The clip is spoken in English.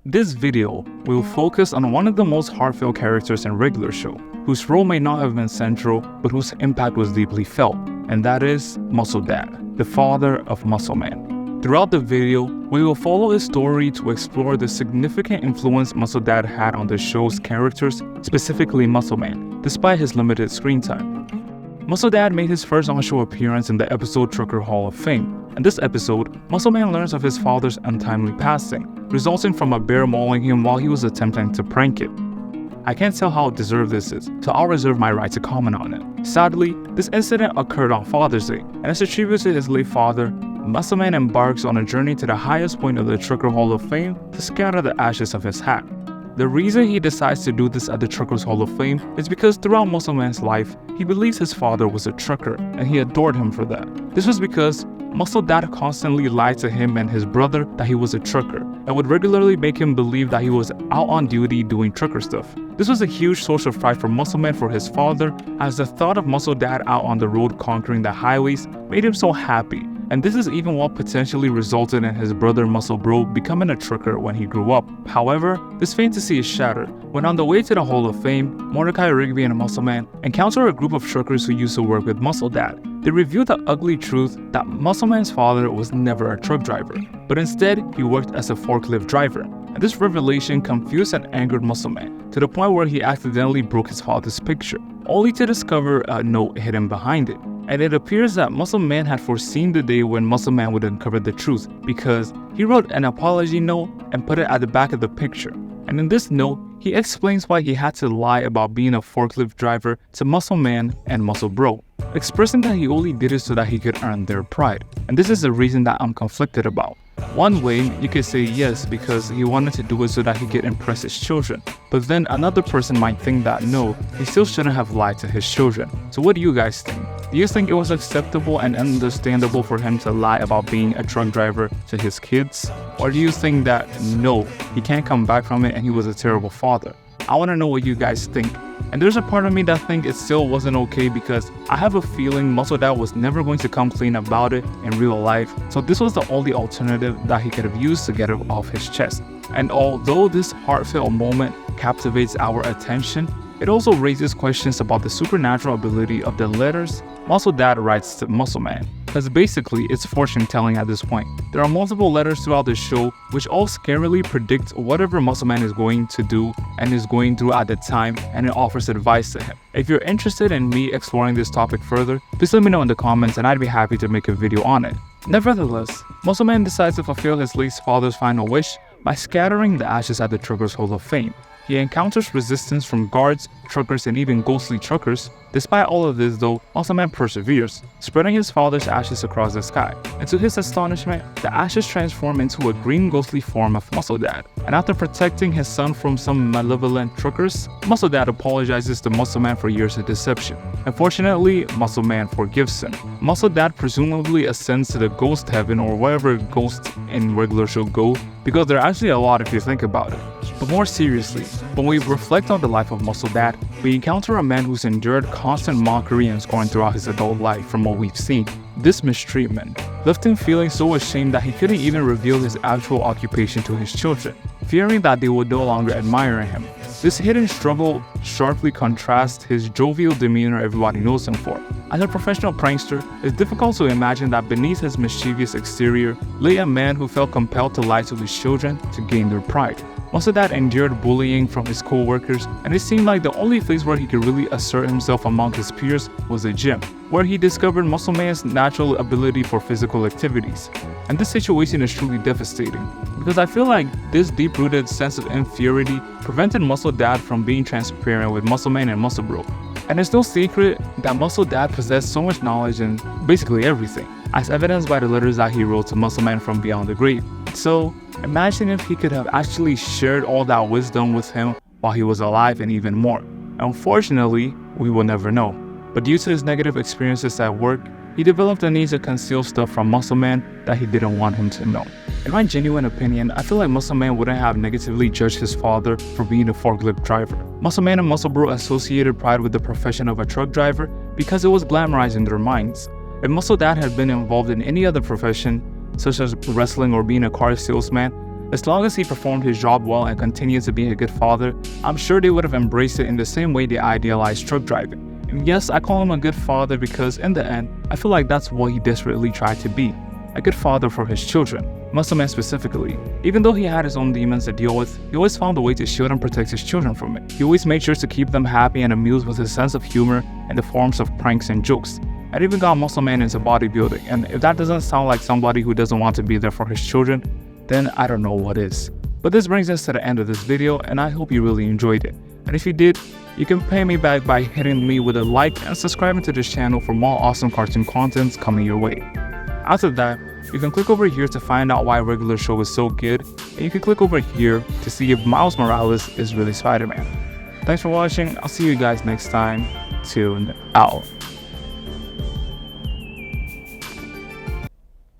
This video will focus on one of the most heartfelt characters in regular show, whose role may not have been central, but whose impact was deeply felt, and that is Muscle Dad, the father of Muscle Man. Throughout the video, we will follow his story to explore the significant influence Muscle Dad had on the show's characters, specifically Muscle Man, despite his limited screen time. Muscle Dad made his first on-show appearance in the episode Trucker Hall of Fame. In this episode, Muscle Man learns of his father's untimely passing, resulting from a bear mauling him while he was attempting to prank it. I can't tell how deserved this is, so I'll reserve my right to comment on it. Sadly, this incident occurred on Father's Day, and is attributed to his late father. Muscle Man embarks on a journey to the highest point of the Trucker Hall of Fame to scatter the ashes of his hat. The reason he decides to do this at the Truckers Hall of Fame is because throughout Muscle Man's life, he believes his father was a trucker, and he adored him for that. This was because Muscle Dad constantly lied to him and his brother that he was a trucker, and would regularly make him believe that he was out on duty doing trucker stuff. This was a huge source of pride for Muscle Man for his father, as the thought of Muscle Dad out on the road conquering the highways made him so happy. And this is even what potentially resulted in his brother Muscle Bro becoming a trucker when he grew up. However, this fantasy is shattered when on the way to the Hall of Fame, Mordecai Rigby and Muscle Man encounter a group of truckers who used to work with Muscle Dad. They reveal the ugly truth that Muscle Man's father was never a truck driver, but instead he worked as a forklift driver. And this revelation confused and angered Muscle Man to the point where he accidentally broke his father's picture, only to discover a note hidden behind it. And it appears that Muscle Man had foreseen the day when Muscle Man would uncover the truth, because he wrote an apology note and put it at the back of the picture. And in this note, he explains why he had to lie about being a forklift driver to Muscle Man and Muscle Bro, expressing that he only did it so that he could earn their pride. And this is the reason that I'm conflicted about. One way, you could say yes, because he wanted to do it so that he could impress his children. But then another person might think that no, he still shouldn't have lied to his children. So what do you guys think? Do you think it was acceptable and understandable for him to lie about being a truck driver to his kids? Or do you think that no, he can't come back from it and he was a terrible father? I want to know what you guys think. And there's a part of me that thinks it still wasn't okay, because I have a feeling Muscle Dad was never going to come clean about it in real life, so this was the only alternative that he could have used to get it off his chest. And although this heartfelt moment captivates our attention, it also raises questions about the supernatural ability of the letters Muscle Dad writes to Muscle Man, because basically it's fortune telling at this point. There are multiple letters throughout the show which all scarily predict whatever Muscle Man is going to do and is going through at the time, and it offers advice to him. If you're interested in me exploring this topic further, please let me know in the comments and I'd be happy to make a video on it. Nevertheless, Muscle Man decides to fulfill his late father's final wish by scattering the ashes at the Truckers Hall of Fame. He encounters resistance from guards, truckers, and even ghostly truckers. Despite all of this though, Muscle Man perseveres, spreading his father's ashes across the sky. And to his astonishment, the ashes transform into a green ghostly form of Muscle Dad. And after protecting his son from some malevolent truckers, Muscle Dad apologizes to Muscle Man for years of deception. Unfortunately, Muscle Man forgives him. Muscle Dad presumably ascends to the ghost heaven, or wherever ghosts in regular show go, because there are actually a lot if you think about it. But more seriously, when we reflect on the life of Muscle Dad, we encounter a man who's endured constant mockery and scorn throughout his adult life from what we've seen. This mistreatment left him feeling so ashamed that he couldn't even reveal his actual occupation to his children, fearing that they would no longer admire him. This hidden struggle sharply contrasts his jovial demeanor everybody knows him for. As a professional prankster, it's difficult to imagine that beneath his mischievous exterior lay a man who felt compelled to lie to his children to gain their pride. Muscle Dad endured bullying from his co-workers, and it seemed like the only place where he could really assert himself among his peers was the gym, where he discovered Muscle Man's natural ability for physical activities. And this situation is truly devastating, because I feel like this deep-rooted sense of inferiority prevented Muscle Dad from being transparent with Muscle Man and Muscle Bro. And it's no secret that Muscle Dad possessed so much knowledge in basically everything, as evidenced by the letters that he wrote to Muscle Man from beyond the grave. So, imagine if he could have actually shared all that wisdom with him while he was alive, and even more. Unfortunately, we will never know. But due to his negative experiences at work, he developed a need to conceal stuff from Muscle Man that he didn't want him to know. In my genuine opinion, I feel like Muscle Man wouldn't have negatively judged his father for being a forklift driver. Muscle Man and Muscle Bro associated pride with the profession of a truck driver because it was glamorized in their minds. If Muscle Dad had been involved in any other profession, such as wrestling or being a car salesman, As long as he performed his job well and continued to be a good father, I'm sure they would have embraced it in the same way they idealized truck driving. And yes, I call him a good father because in the end, I feel like that's what he desperately tried to be. A good father for his children, Muscleman specifically. Even though he had his own demons to deal with, he always found a way to shield and protect his children from it. He always made sure to keep them happy and amused with his sense of humor in the forms of pranks and jokes. I even got Muscleman into bodybuilding, and if that doesn't sound like somebody who doesn't want to be there for his children, then I don't know what is. But this brings us to the end of this video, and I hope you really enjoyed it. And if you did, you can pay me back by hitting me with a like and subscribing to this channel for more awesome cartoon contents coming your way. After that, you can click over here to find out why Regular Show is so good, and you can click over here to see if Miles Morales is really Spider-Man. Thanks for watching, I'll see you guys next time. Tune out.